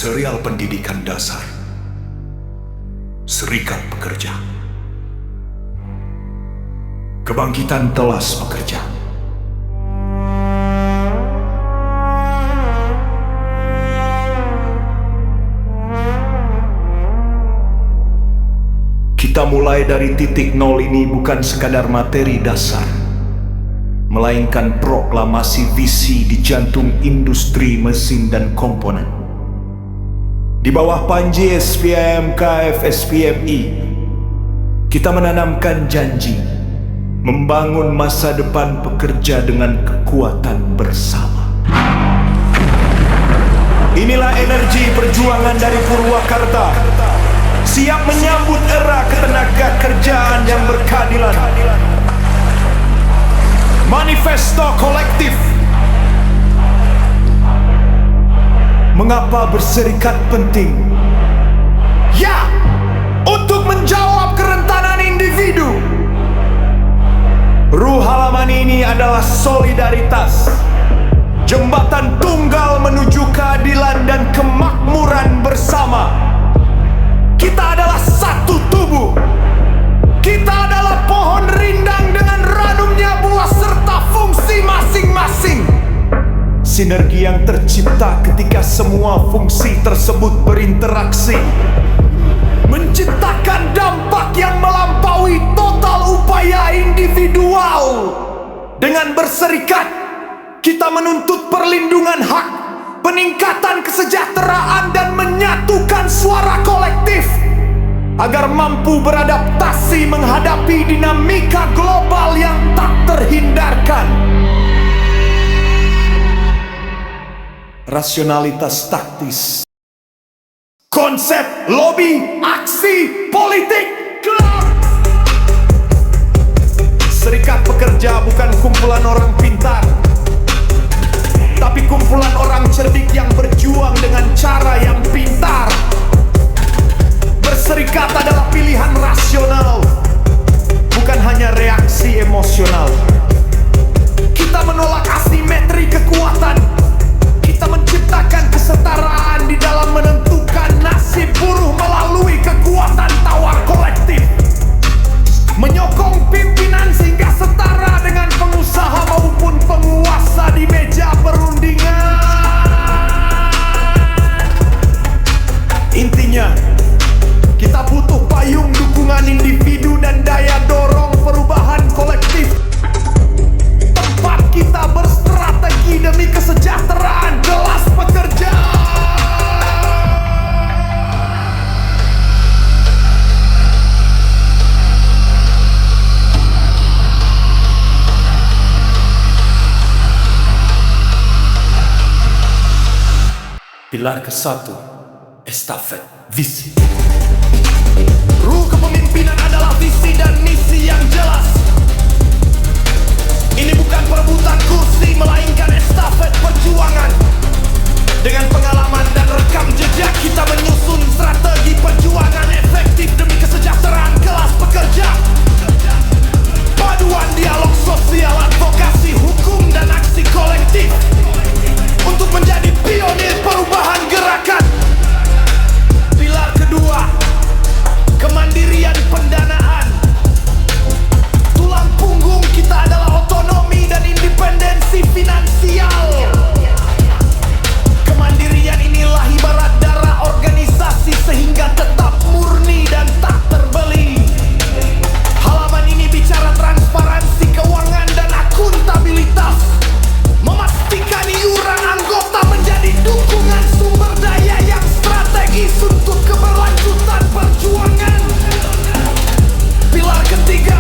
Serial pendidikan dasar Serikat Pekerja. Kebangkitan telas pekerja. Kita mulai dari titik nol ini bukan sekadar materi dasar, melainkan proklamasi visi di jantung industri mesin dan komponen. Di bawah panji SPM KF SPMI, kita menanamkan janji membangun masa depan pekerja dengan kekuatan bersama. Inilah energi perjuangan dari Purwakarta, siap menyambut era ketenaga kerjaan yang berkeadilan. Manifesto kolektif. Mengapa berserikat penting? Ya, untuk menjawab kerentanan individu. Ruh halaman ini adalah solidaritas, jembatan tunggal menuju keadilan dan kemakmuran bersama. Kita adalah satu tubuh. Kita adalah pohon rindang dengan ranumnya buah serta fungsi masing-masing. Sinergi yang tercipta ketika semua fungsi tersebut berinteraksi menciptakan dampak yang melampaui total upaya individual. Dengan berserikat, kita menuntut perlindungan hak, peningkatan kesejahteraan dan menyatukan suara kolektif agar mampu beradaptasi menghadapi dinamika global yang tak terhindarkan. Rasionalitas taktis, konsep lobi, aksi politik. Serikat pekerja bukan kumpulan orang pintar, tapi kumpulan orang cerdik yang berjuang dengan cara yang pintar. Berserikat adalah pilihan rasional, bukan hanya reaksi emosional. Kita menolak asimetri kekuatan. Kita menciptakan kesetaraan di dalam menentukan nasib buruh melalui kekuatan tawar kolektif. Menyokong pimpinan sehingga setara dengan pengusaha maupun penguasa di meja perundingan. Intinya, kita butuh payung dukungan individu dan daya dorong perubahan kolektif. Tempat kita berstrategi demi kesejahteraan kelas pekerja. Pilar ke-1, estafet visi. Ruh kepemimpinan adalah visi dan misi yang jelas. Ini bukan perebutan kursi, melainkan estafet perjuangan. Dengan pengalaman dan rekam jejak, kita menyusun strategi perjuangan efektif demi kesejahteraan kelas pekerja. Paduan dialog sosial, advokasi, hukum, dan aksi kolektif untuk menjadi pionir perubahan gerakan. Pilar kedua, kemandirian pendanaan. Tulang punggung kita adalah otonomi dan independensi finansial. Kemandirian inilah ibarat darah organisasi sehingga tetap murni dan tak terbeli. Halaman ini bicara transparansi keuangan dan akuntabilitas, memastikan iuran anggota menjadi dukungan sumber daya yang strategis untuk keberlanjutan perjuangan. Pilar ketiga,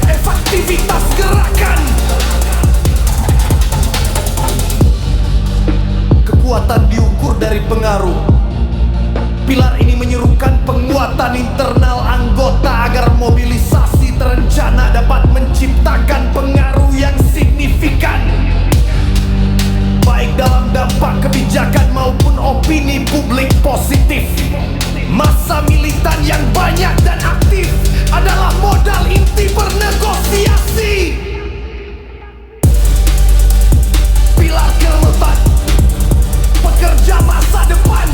efektivitas gerakan. Kekuatan diukur dari pengaruh. Pilar ini menyerukan penguatan internal anggota agar mobilisasi terencana dapat menciptakan pengaruh yang signifikan, baik dalam dampak kebijakan maupun opini publik positif. Masa militan yang banyak dan aktif adalah modal inti bernegosiasi. Pilar keempat, pekerja masa depan.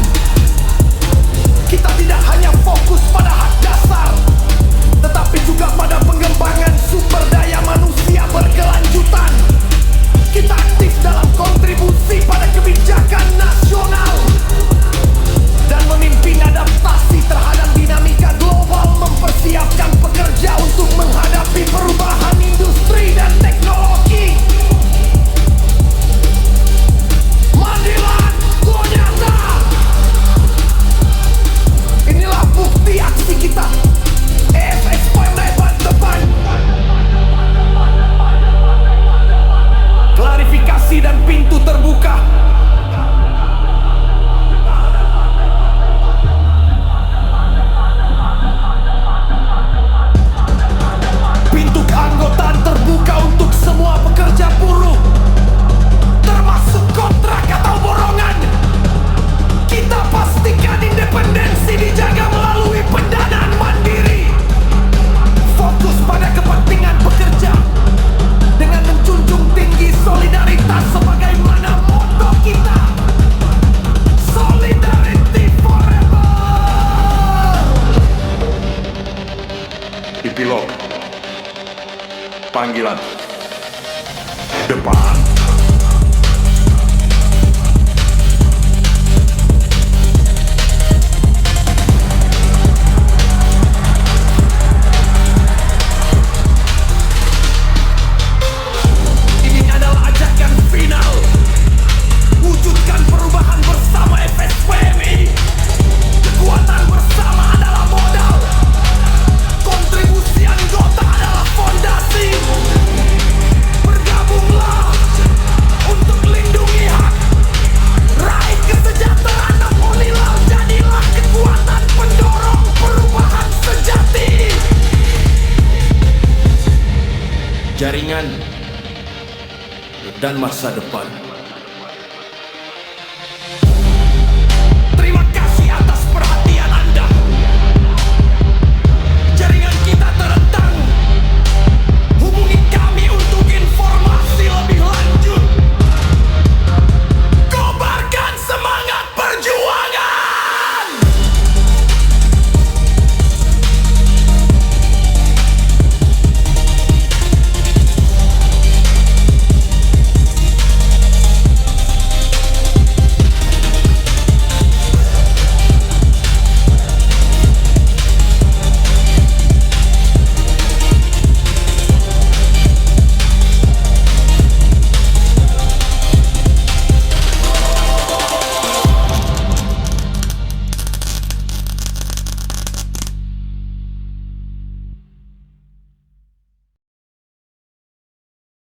masa depan.